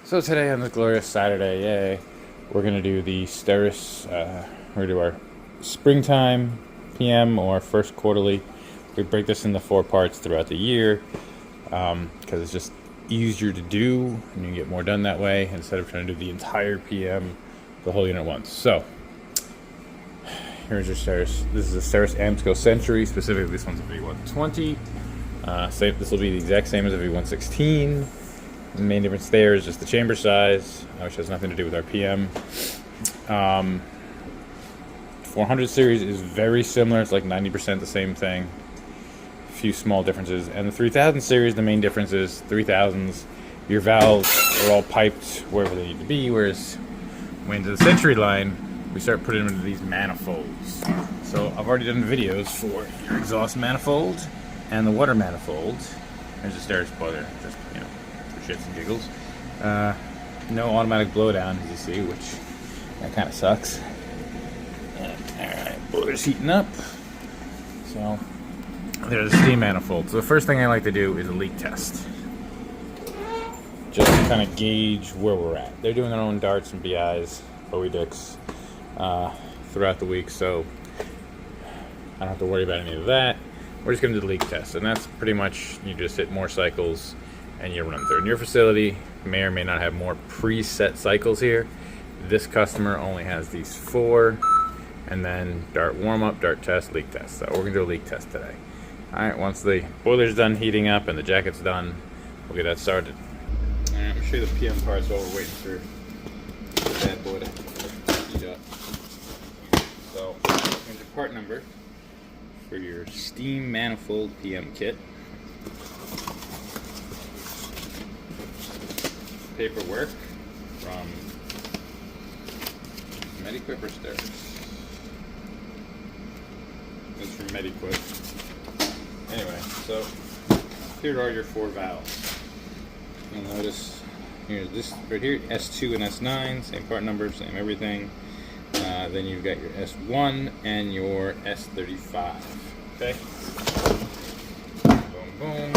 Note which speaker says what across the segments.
Speaker 1: So today on this glorious Saturday, yay, we're going to do the Steris, we're going to do our springtime PM or first quarterly. We break this into 4 parts throughout the year because it's just easier to do and you can get more done that way instead of trying to do the entire PM, the whole unit at once. So here's your Steris. This is a Steris Century, specifically this one's a V120. This will be the exact same as a V116. The main difference there is just the chamber size, which has nothing to do with our PM. 400 series is very similar. It's like 90% the same thing. A few small differences. And the 3000 series, the main difference is 3000s, your valves are all piped wherever they need to be, whereas when into the Century line, we start putting them into these manifolds. So I've already done videos for your exhaust manifold and the water manifold. There's a Steris boiler, just, you know, shits and giggles. No automatic blowdown, as you see, which that kind of sucks. Alright, boiler's heating up. So there's a steam manifold. So the first thing I like to do is a leak test, just to kind of gauge where we're at. They're doing their own darts and BIs, OEDICs, throughout the week, so I don't have to worry about any of that. We're just going to do the leak test, and that's pretty much, you just hit more cycles and you run through. And your facility may or may not have more preset cycles here. This customer only has these 4, and then dart warm-up, dart test, leak test. So we're going to do a leak test today. Alright, once the boiler's done heating up and the jacket's done, we'll get that started. Alright, I'm going to show you the PM parts while we're waiting for the bad boy to heat up. So, here's your part number for your steam manifold PM kit. Paperwork from Mediquip or Steris. This is from Mediquip. Anyway, so here are your 4 valves. You'll notice here's this right here, S2 and S9, same part number, same everything. Then you've got your S1 and your S35. Okay. Boom,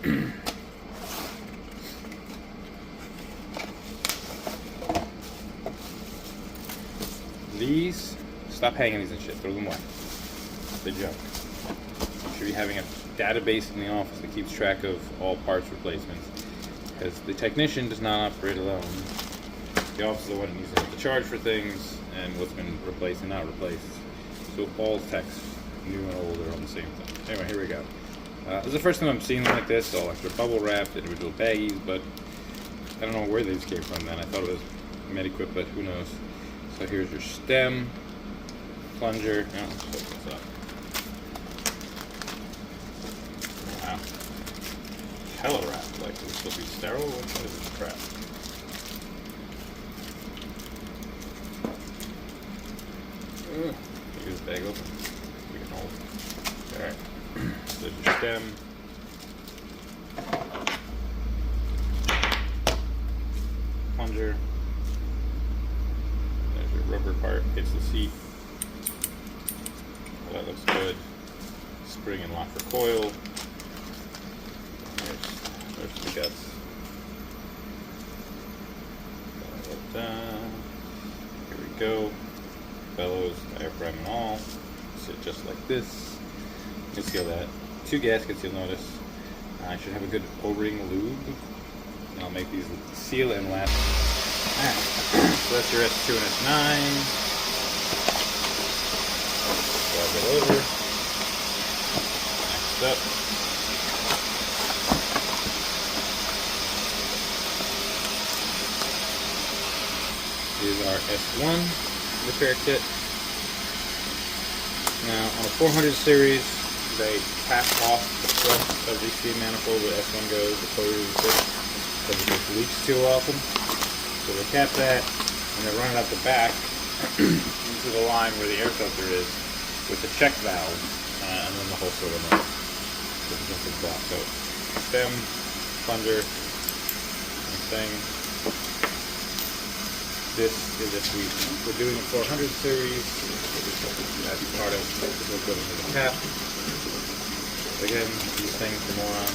Speaker 1: boom. These, stop hanging these and shit, throw them away. They're junk. You should be having a database in the office that keeps track of all parts replacements, because the technician does not operate alone. The office is the one that needs to have the charge for things and what's been replaced and not replaced. So all techs, new and old, are on the same thing. Anyway, here we go. This is the first time I'm seeing them like this, all extra bubble wrapped, individual baggies, but I don't know where these came from then. I thought it was Mediquip, but who knows. So here's your stem, plunger. Oh, let's put this up. Wow. Hella wrapped. Like, is it supposed to be sterile? What is this crap? Get this bag open. We can hold. Alright. So there's your stem. Plunger. Rubber part hits the seat. Well, that looks good. Spring and lock for coil. There's the guts. Here we go. Bellows, diaphragm and all. Sit just like this. You can seal that. 2 gaskets, you'll notice. I should have a good O-ring lube. And I'll make these seal and last. So that's your S2 and S9. Slide that over. Next up. Is our S1 repair kit. Now on a 400 series, they cap off the front of the steam manifold where S1 goes, the closure because it just leaks too often. So they cap that, and they run it out the back into the line where the air filter is with the check valve, and then the whole sort of motor. So stem, plunger, same thing. This is if we're doing a 400 series, that's part of what will go into the cap. Again, these things are more on,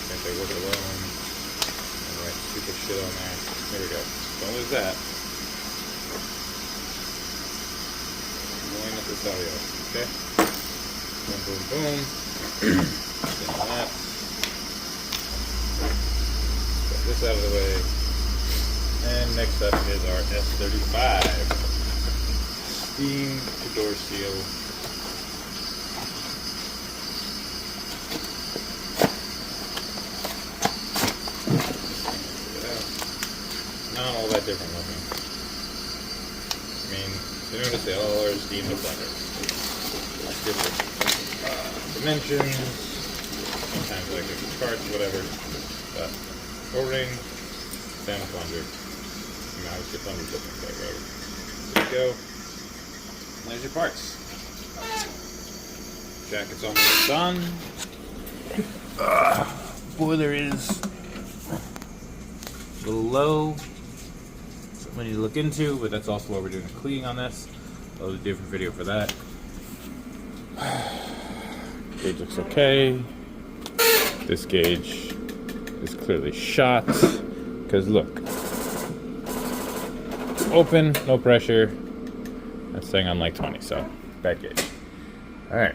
Speaker 1: I think they work alone. shit on there. There we go. Don't lose that. This audio, okay? Boom, boom, boom. That. Get this out of the way. And next up is our S35 steam door seal. Not all that different looking. I mean, you notice they all are steam to blender. Different dimensions, sometimes like different parts, whatever. But O-ring, down a plunger. You know, obviously plunger's looking okay, right? There you go. There's your parts. Jacket's almost done. Boiler is a little low. Something we need to look into, but that's also why we're doing a cleaning on this. I'll do a different video for that. Gauge looks okay. This gauge is clearly shot. Because look. Open, no pressure. That's saying on like 20, so bad gauge. Alright.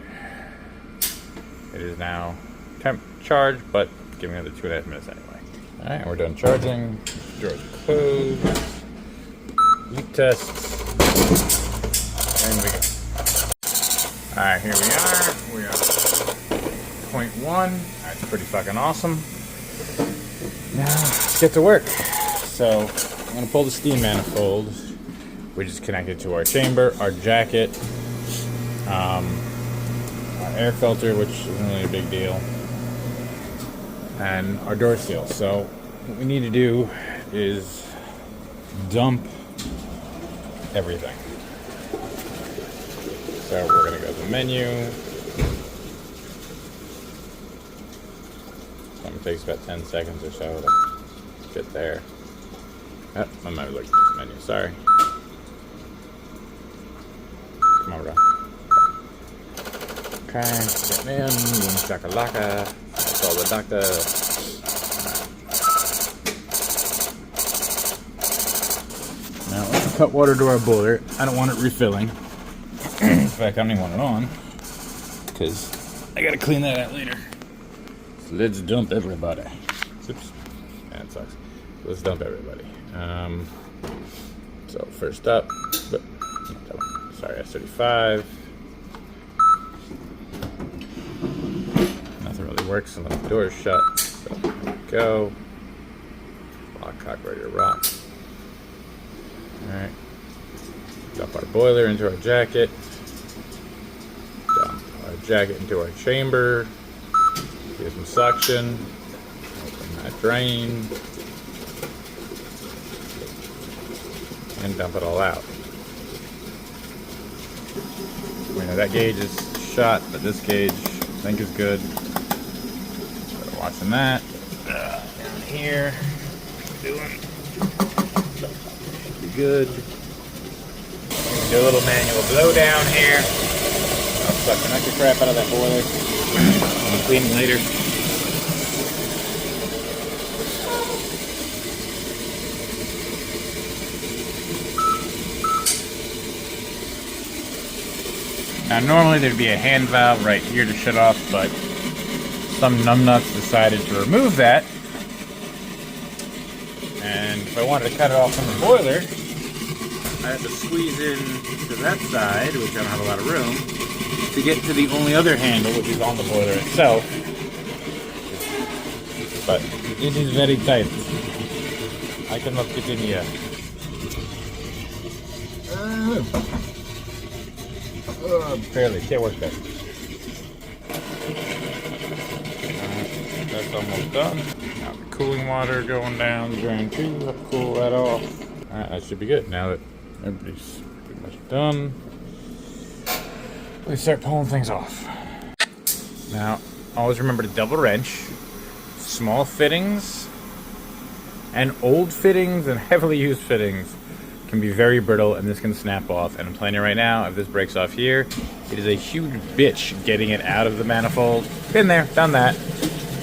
Speaker 1: It is now temp charged, but give me another 2.5 minutes anyway. Alright, we're done charging. Doors closed. Leak tests. And we go. Alright, here we are. We are 0.1. That's pretty fucking awesome. Now, let's get to work. So, I'm going to pull the steam manifold, which is connected to our chamber, our jacket, our air filter, which isn't really a big deal, and our door seal. So, what we need to do is dump everything. So we're going to go to the menu. It takes about 10 seconds or so to get there. Oh, I might have looked at this menu, sorry. Come on, bro. Okay, get in, boom shakalaka. That's all the doctor. Now let's cut water to our boiler. I don't want it refilling. In fact, I don't even want it on, because I gotta clean that out later. So let's dump everybody. Oops, that sucks. Let's dump everybody. So first up, sorry, S35. Nothing really works unless the door is shut. So there we go. Lock, cock, ready to rock. All right. Dump our boiler into our jacket. Dump our jacket into our chamber. Give some suction. Open that drain. And dump it all out. We know that gauge is shot, but this gauge I think is good. So watching that. Down here. Doing. Should be good. Do a little manual blow down here. I'll suck the extra crap out of that boiler. I'll clean it later. Now normally there'd be a hand valve right here to shut off, but some numbnuts decided to remove that. And if I wanted to cut it off from the boiler, I have to squeeze in to that side, which I don't have a lot of room, to get to the only other handle, which is on the boiler itself. But it is very tight. I cannot get in here. Barely, can't work that. That's almost done. Now the cooling water going down, drain 2, I'll cool that off. Alright, that should be good. Now that everybody's pretty much done, let's start pulling things off. Now, always remember to double wrench. Small fittings and old fittings and heavily used fittings can be very brittle, and this can snap off. And I'm telling you right now, if this breaks off here, it is a huge bitch getting it out of the manifold. Been there, done that.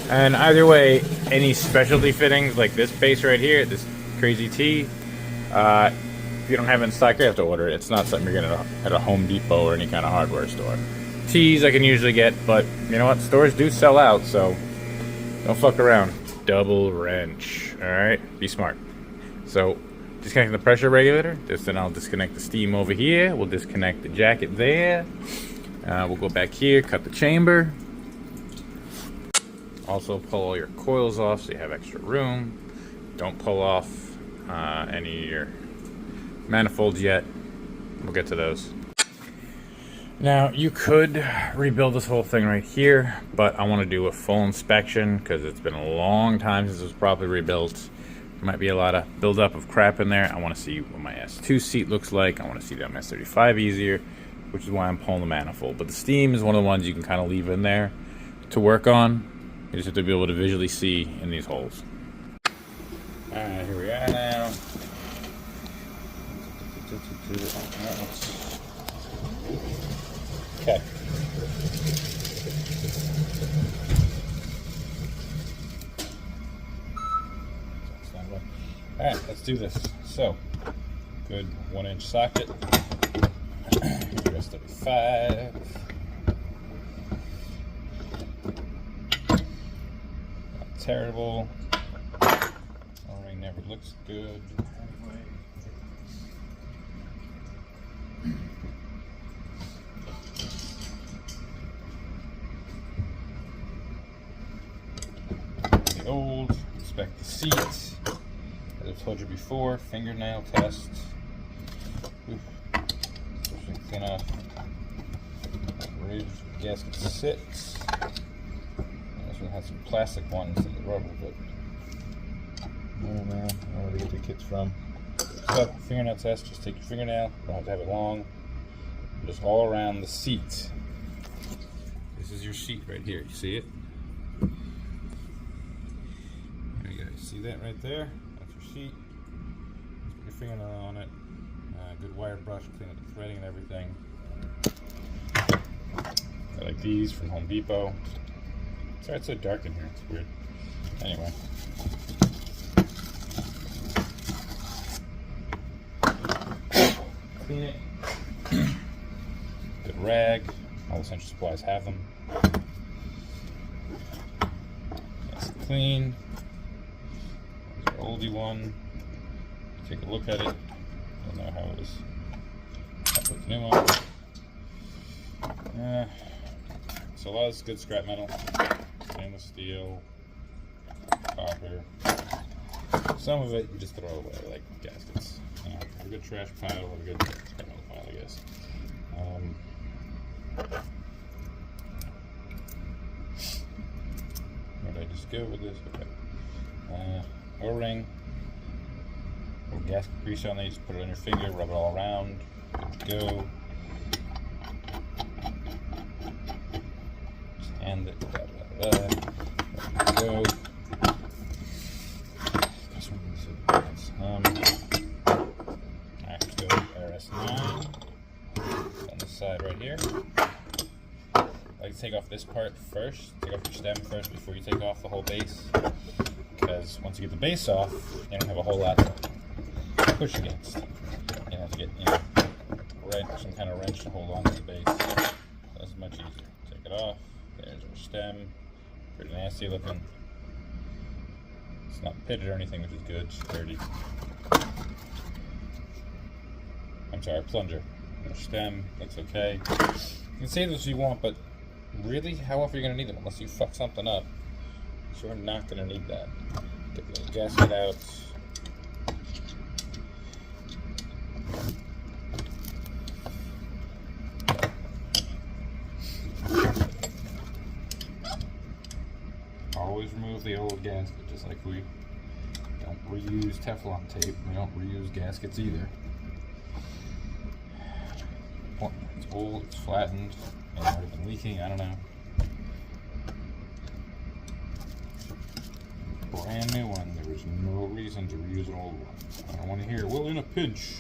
Speaker 1: And either way, any specialty fittings like this base right here, this crazy T, if you don't have it in stock, you have to order it. It's not something you're gonna get at a Home Depot or any kind of hardware store. T's I can usually get, but you know what? Stores do sell out, so don't fuck around. Double wrench. Alright? Be smart. So, disconnect the pressure regulator. Then I'll disconnect the steam over here. We'll disconnect the jacket there. We'll go back here, cut the chamber. Also, pull all your coils off so you have extra room. Don't pull off any of your manifolds yet. We'll get to those. Now, you could rebuild this whole thing right here, but I want to do a full inspection because it's been a long time since it was properly rebuilt. There might be a lot of buildup of crap in there. I want to see what my S2 seat looks like. I want to see that my S35 easier, which is why I'm pulling the manifold. But the steam is one of the ones you can kind of leave in there to work on. You just have to be able to visually see in these holes. Alright, here we are now. Okay. Alright, let's do this. So, good 1-inch socket. S35. Not terrible. O-ring never looks good. Old, inspect the seat. As I've told you before, fingernail test. Clean off ridge gasket sits. This one has some plastic ones in the rubber, but I don't know where to get the kits from. So, fingernail test, just take your fingernail, you don't have to have it long, just all around the seat. This is your seat right here, you see it? See that right there? That's your sheet. Just put your fingernail on it. Good wire brush, clean up the threading and everything. I like these from Home Depot. Sorry it's so dark in here, it's weird. Anyway. Clean it. Good rag. All Essential Supplies have them. Nice and clean. Oldie one. Take a look at it. You'll know how it was. I'll put the new one. So a lot of this good scrap metal. Stainless steel. Copper. Some of it you just throw away, like gaskets. You know, have a good trash pile, have a good scrap metal pile, I guess. Where did I just go with this? Okay. O-ring, little gasket grease on there, you just put it on your finger, rub it all around, good to go. Just hand it, good to go. This one is alright, let's go RS9 on this side right here. I like to take off this part first, take off your stem first before you take off the whole base. Because once you get the base off, you don't have a whole lot to push against. You have to get, some kind of wrench to hold on to the base. So that's much easier. Take it off. There's our stem. Pretty nasty looking. It's not pitted or anything, which is good. It's dirty. I'm sorry, plunger. Our stem looks okay. You can save this if you want, but really, how often are you going to need them unless you fuck something up? So we're not going to need that. Get the little gasket out. Always remove the old gasket, just like we don't reuse Teflon tape. We don't reuse gaskets either. It's old, it's flattened, it might have been leaking, I don't know. Brand new one. There was no reason to reuse an old one. I don't want to hear, well, in a pinch.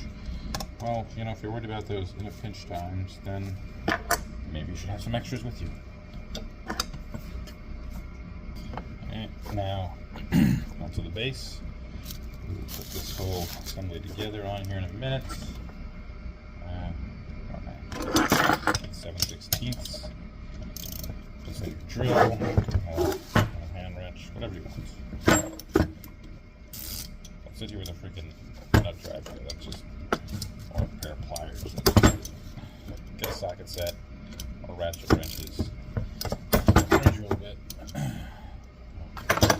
Speaker 1: Well, if you're worried about those in a pinch times, then maybe you should have some extras with you. Now, onto the base. We'll put this whole assembly together on here in a minute. 7/16. Just like a drill, or a hand wrench, whatever you want. I'll sit here with a freaking nut driver. That's just, or a pair of pliers. Get a socket set, or ratchet wrenches. Drill bit.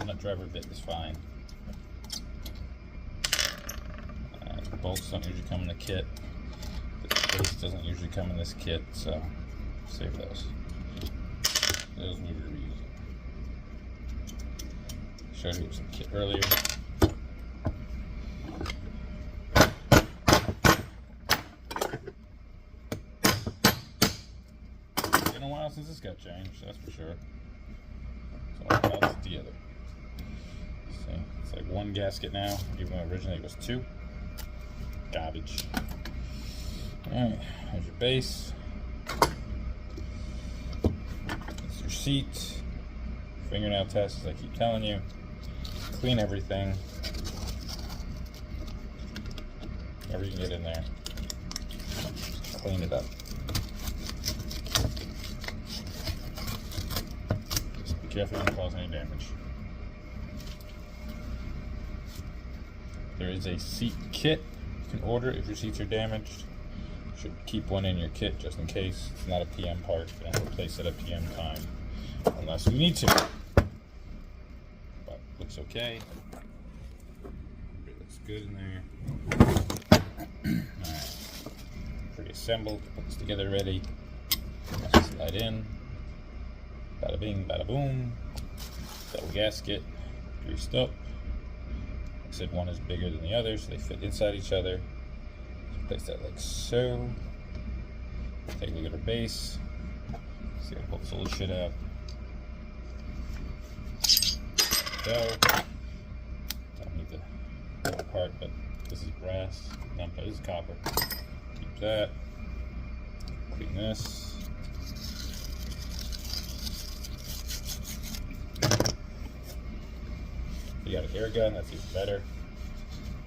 Speaker 1: Nut driver bit is fine. Bolts don't usually come in the kit. The base doesn't usually come in this kit, so save those. Those we were using. Showed you it was in the kit earlier. It's been a while since this got changed, that's for sure. So all belts together. See, it's like one gasket now, even though originally it was two. Garbage. Alright, there's your base. That's your seat. Fingernail test, as I keep telling you. Clean everything. Whatever you can get in there. Clean it up. Just be careful you don't cause any damage. There is a seat kit you can order if your seats are damaged. You should keep one in your kit just in case. It's not a PM part. You don't replace it at PM time unless we need to. But looks okay. It looks good in there. Alright. Pre-assembled. Put this together ready. Let's slide in. Bada bing, bada boom. Double gasket. Greased up. I said one is bigger than the other, so they fit inside each other. Just place that like so. Take a look at our base. See how to pull this little shit out. So, don't need the other part, but this is brass. No, this is copper. Keep that. Clean this. You got an air gun, that's even better.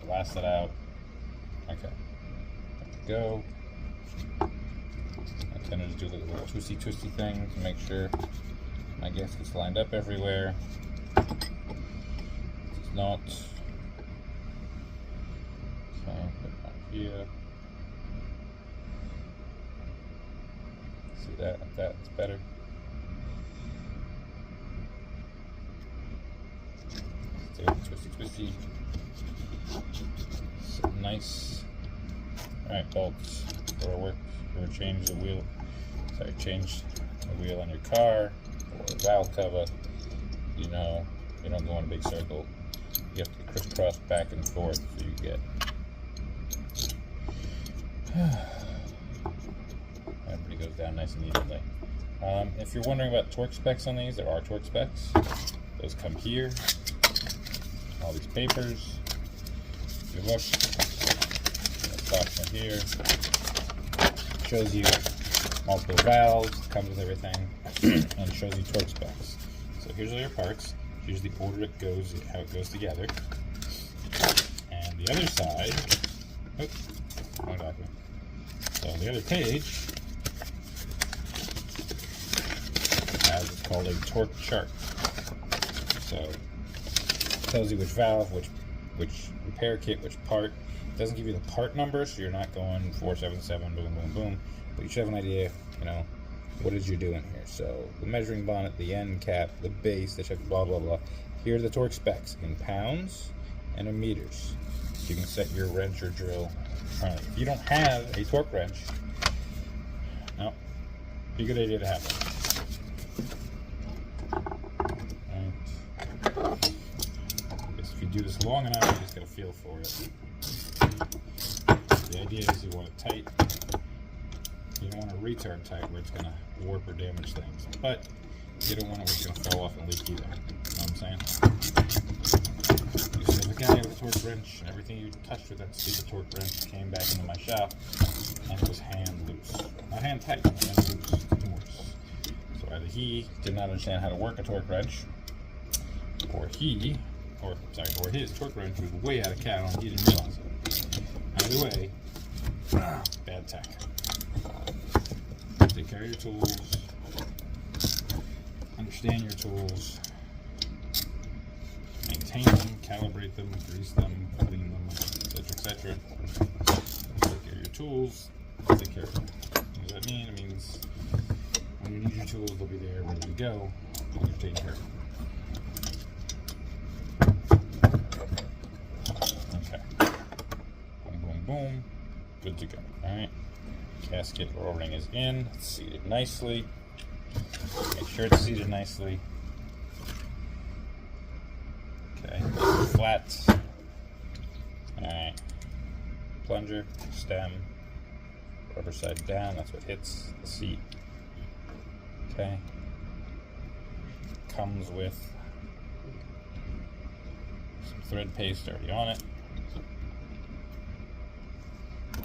Speaker 1: Blast it out. Okay. There we go. I tend to just do a little twisty thing to make sure my gasket's lined up everywhere. It's not. Okay, put it on here. See that? Like that, it's better. Twisty. So nice. Alright, bolts. Or work. Or change the wheel. Sorry, change the wheel on your car or a valve cover. You know, you don't go in a big circle. You have to crisscross back and forth so you get. Everybody goes down nice and evenly. If you're wondering about torque specs on these, there are torque specs. Those come here. All these papers. If you look, the box in here shows you multiple valves, comes with everything, and shows you torque specs. So here's all your parts. Here's the order it goes, how it goes together. And the other side, oops, wrong document. So the other page has what's called a torque chart. So tells you which valve, which repair kit, which part. It doesn't give you the part number, so you're not going 477, boom, boom, boom. But you should have an idea, you know, what is you doing here. So the measuring bonnet, the end cap, the base, the check, blah, blah, blah. Here are the torque specs in pounds and in meters. So you can set your wrench or drill. If you don't have a torque wrench, no, be a good idea to have one. Do this long enough, you just get a feel for it. The idea is you want it tight. You don't want it retard tight where it's going to warp or damage things. But you don't want it where it's going to fall off and leak either. You know what I'm saying? You see the guy with a torque wrench, and everything you touched with that stupid torque wrench came back into my shop, and it was hand loose. Not hand tight, hand loose. So either he did not understand how to work a torque wrench, or his torque wrench was way out of cal and he didn't realize it. Either way, bad tech. Take care of your tools, understand your tools, maintain them, calibrate them, grease them, clean them, etc., etc. Take care of your tools, take care of them. What does that mean? It means when you need your tools, they'll be there, ready to go, and you're taking care of them. Okay. Boom, boom, boom. Good to go. Alright. Gasket or O-ring is in. It's seated nicely. Make sure it's seated nicely. Okay. Flat. Alright. Plunger, stem, rubber side down. That's what hits the seat. Okay. Comes with some thread paste already on it.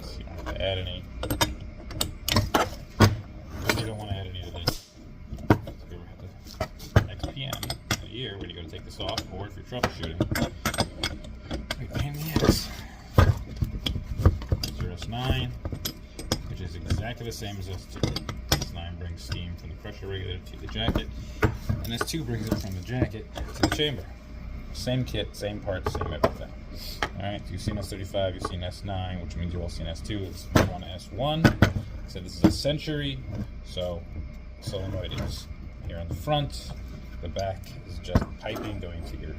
Speaker 1: So you don't have to add any. You don't want to add any to this. If you ever have the next PM a year when you go to take this off, or if you're troubleshooting, big pain in the ass. It's your S9, which is exactly the same as S2. S9 brings steam from the pressure regulator to the jacket, and S2 brings it from the jacket to the chamber. Same kit, same parts, same everything. Alright, so you've seen S35, you've seen S9, which means you've all seen S2. It's V1 S1. So this is a Century, so solenoid is here on the front. The back is just piping going to your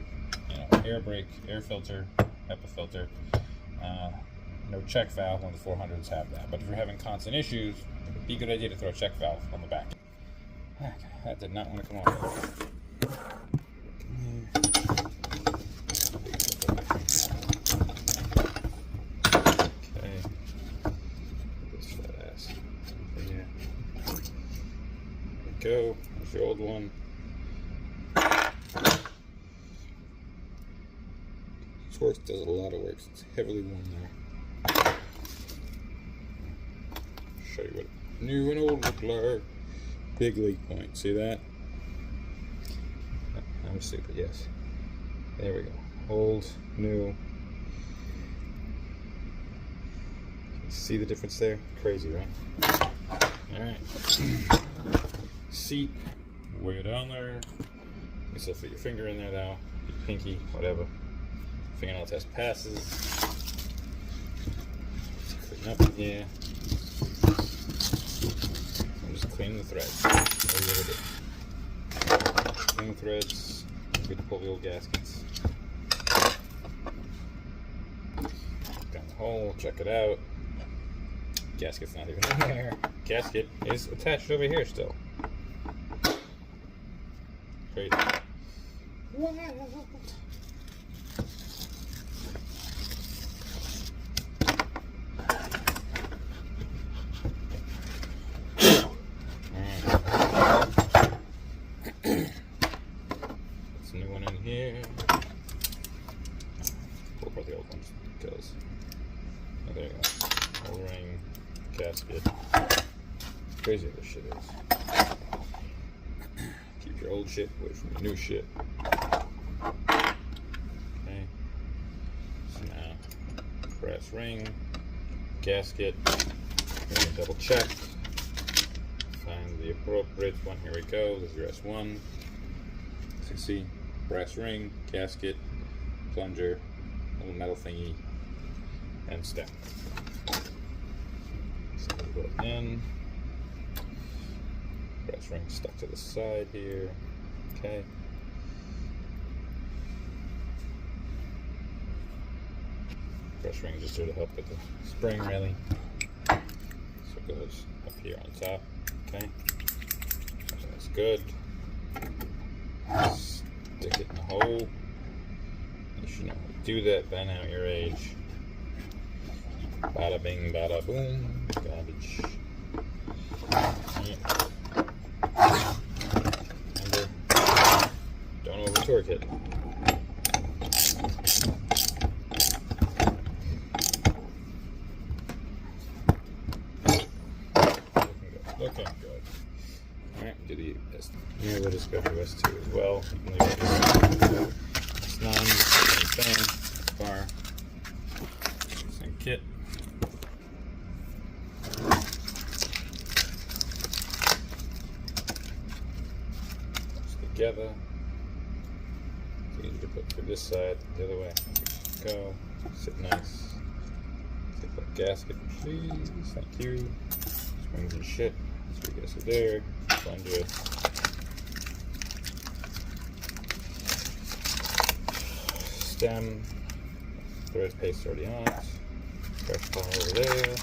Speaker 1: air brake, air filter, HEPA filter. No check valve. One of the 400s have that. But if you're having constant issues, it would be a good idea to throw a check valve on the back. Okay, that did not want to come off. Go. There's your old one. Torque does a lot of work. It's heavily worn there. Show you what new and old look like. Big leak point. See that? I'm stupid. Yes. There we go. Old, new. See the difference there? Crazy, right? All right. Seat, way down there. You can still fit your finger in there though, your pinky, whatever. Fingernail test passes. Clean up in here. I'm just cleaning the threads. Clean the threads. Good to pull the old gaskets. Down the hole, check it out. Gasket's not even in there. Gasket is attached over here still. Crazy. Wild. There's a new one in here. Pull apart the old ones because there you go. O-ring, gasket. Crazy how this shit is. Keep your old shit away from your new shit. Okay. So now, brass ring, gasket. We're going to double check. Find the appropriate one. Here we go. This is your S1. As you can see, brass ring, gasket, plunger, little metal thingy, and stem. So we'll go in. Brass ring stuck to the side here. Okay. Brass ring just here to help with the spring, really. So it goes up here on top. Okay. So that's good. Stick it in the hole. You should know how to do that by now at your age. Bada bing, bada boom. Garbage. Yeah. Remember, don't over torque it. Looking good. Alright, do the S2. Yeah, let us go to S2 as well. You can leave it done. Bar. Some kit. Together. It's easy to put through this side, the other way. Go. Sit nice. Take that gasket, please. Thank you. Springs and shit. So we gasket there. Plunger. Stem. Thread paste already on it. Fresh towel over there.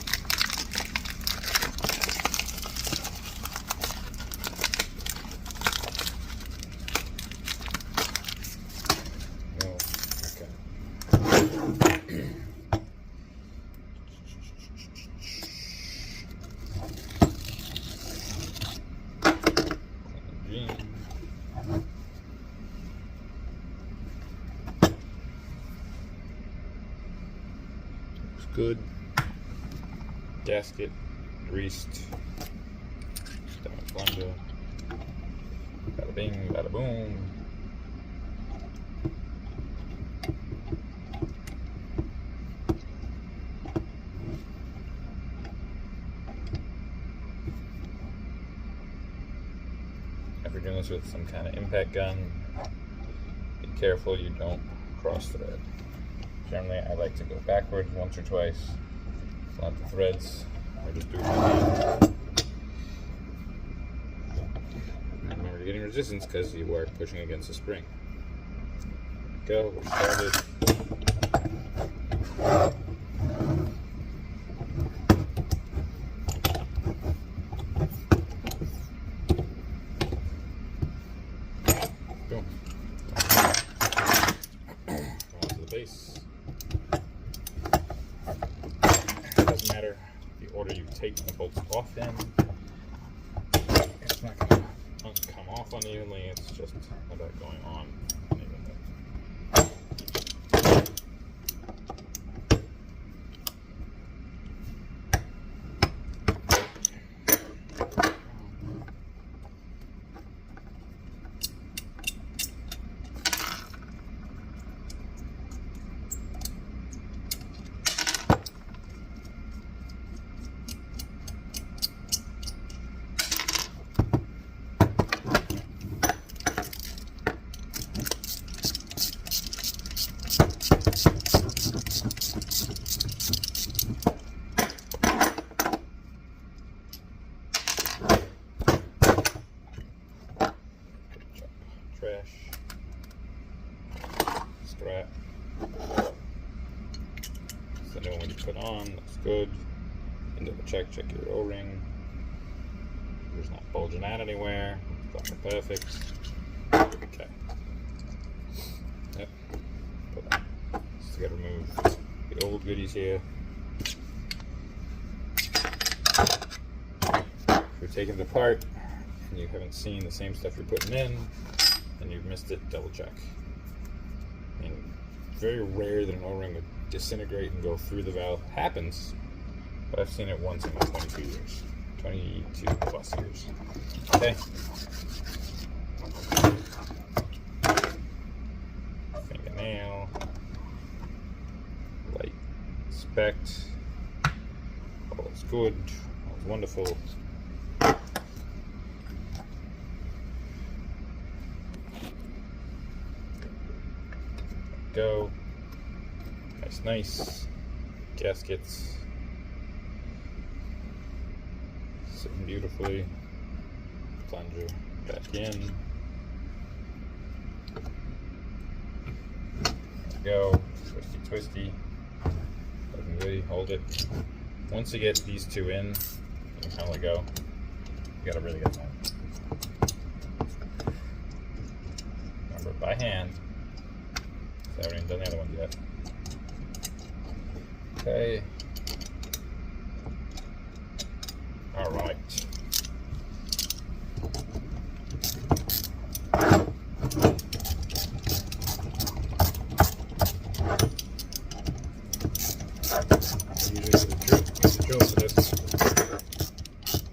Speaker 1: Good. Gasket greased. Stem and plunger. Bada bing, bada boom. If you're doing this with some kind of impact gun, be careful you don't cross thread. Generally, I like to go backwards once or twice, slot the threads, or just do it by hand. And remember, you're getting resistance because you are pushing against the spring. Go, we're started. Boom. Go on to the base. Matter the order you take the bolts off in. It's not going to come off unevenly, it's just about going on unevenly. Trash, strap. So the new one you put on looks good. End of the check your O-ring. It's not bulging out anywhere. Fucking perfect. Okay. Yep. Put that. Just gotta remove the old goodies here. If you're taking it apart and you haven't seen the same stuff you're putting in, and you've missed it, double check. I mean, very rare that an O-ring would disintegrate and go through the valve. Happens, but I've seen it once in my 22 years. 22 plus years. Okay. Fingernail. Light inspect. All is good. All is wonderful. Go. Nice. Gaskets. Sitting beautifully. Plunger back in. There we go. Twisty, twisty. Looking good. Hold it. Once you get these two in, you can kind of let go. You got a really good one. Remember, by hand. I haven't even done the other one yet. Okay. Alright. Usually use a drill for this,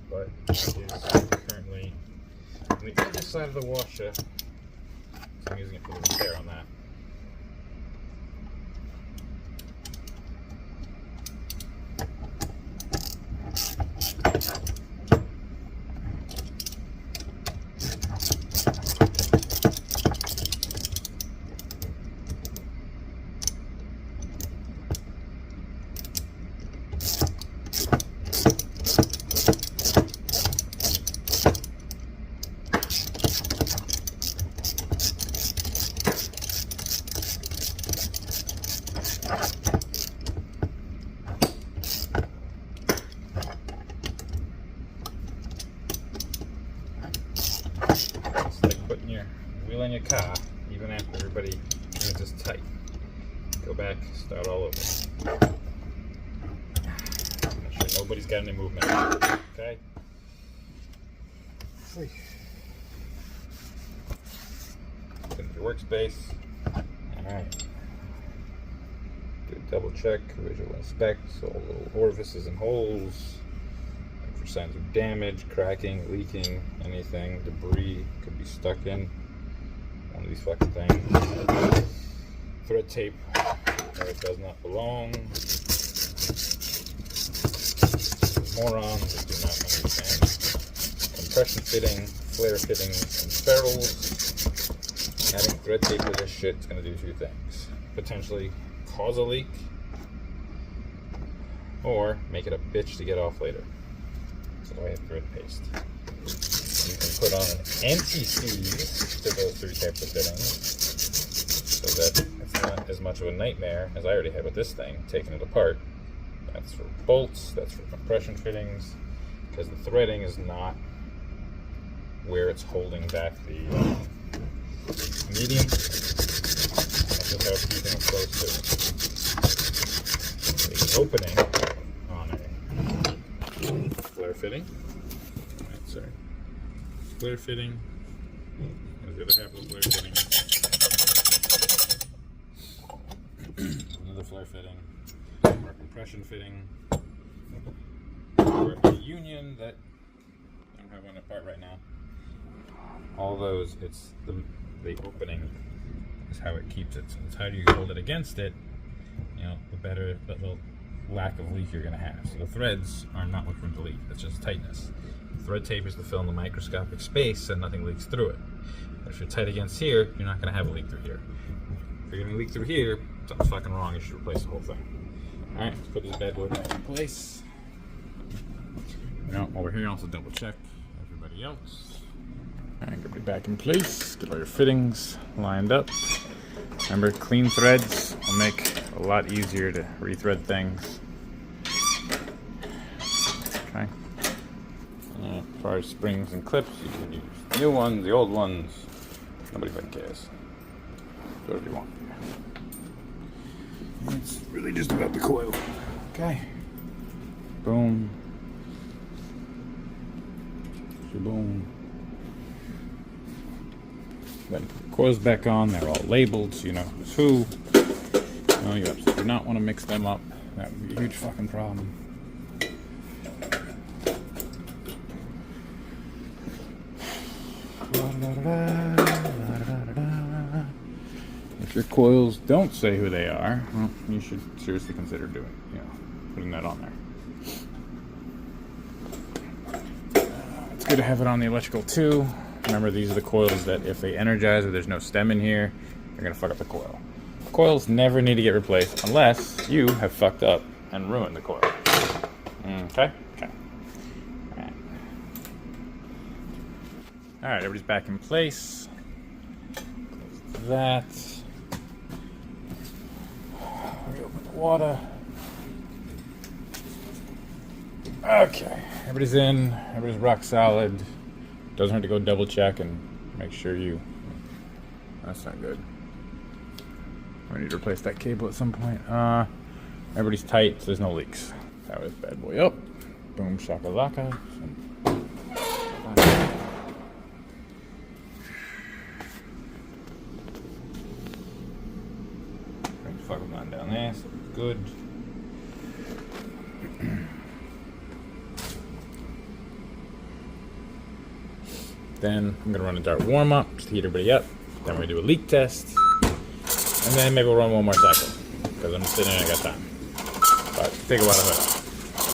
Speaker 1: but it is currently on the other side of the washer, so I'm using it for the repair on that. car, even after everybody thinks it's tight. Go back, start all over. Make sure nobody's got any movement. Okay? Open your workspace. Alright. Do a double check, visual inspect, all little orifices and holes. Look for signs of damage, cracking, leaking, anything, debris could be stuck in one of these fucking things. Thread tape where it does not belong. Morons who do not understand compression fitting, flare fittings, and ferrules. Adding thread tape to this shit is going to do two things. Potentially cause a leak, or make it a bitch to get off later. So I have thread paste. You can put on an anti-seize to those three types of fittings, so that it's not as much of a nightmare as I already had with this thing, taking it apart. That's for bolts, that's for compression fittings, because the threading is not where it's holding back the medium. That's just how it's keeping it close to the opening on a flare fitting. Right, sorry. Flare fitting. There's the other half of the flare fitting. Another flare fitting. Or compression fitting. Or a union that I don't have one apart right now. All those, it's the opening is how it keeps it. So the tighter you hold it against it, you know, the better, the lack of leak you're going to have. So the threads are not what room to leak. It's just tightness. Thread tape is to fill in the microscopic space so nothing leaks through it. But if you're tight against here, you're not going to have a leak through here. If you're going to leak through here, something's fucking wrong. You should replace the whole thing. All right, let's put this bad boy back in place. You know, over here, also double check everybody else. All right, get it back in place. Get all your fittings lined up. Remember, clean threads will make it a lot easier to rethread things. Okay. As far as springs and clips, you can use the new ones, the old ones. Nobody fucking cares. Do whatever you want. It's really just about the coil. Okay. Boom. Boom. Then put the coils back on. They're all labeled, so you know who's who. No, you absolutely do not want to mix them up. That would be a huge fucking problem. If your coils don't say who they are, well, you should seriously consider putting that on there. It's good to have it on the electrical too. Remember, these are the coils that if they energize or there's no stem in here, they're going to fuck up the coil. Coils never need to get replaced unless you have fucked up and ruined the coil. Okay? Okay. Alright, everybody's back in place. Close that. Reopen the water. Okay, everybody's in. Everybody's rock solid. Doesn't hurt to go double check and make sure you... That's not good. I need to replace that cable at some point. Everybody's tight, so there's no leaks. Power this bad boy up. Boom shakalaka. Fuck with mine down there, so it's good. Then I'm gonna run a dart warm up just to heat everybody up. Then we're gonna do a leak test, and then maybe we'll run one more cycle because I'm sitting and I got time. But take a while to hook up.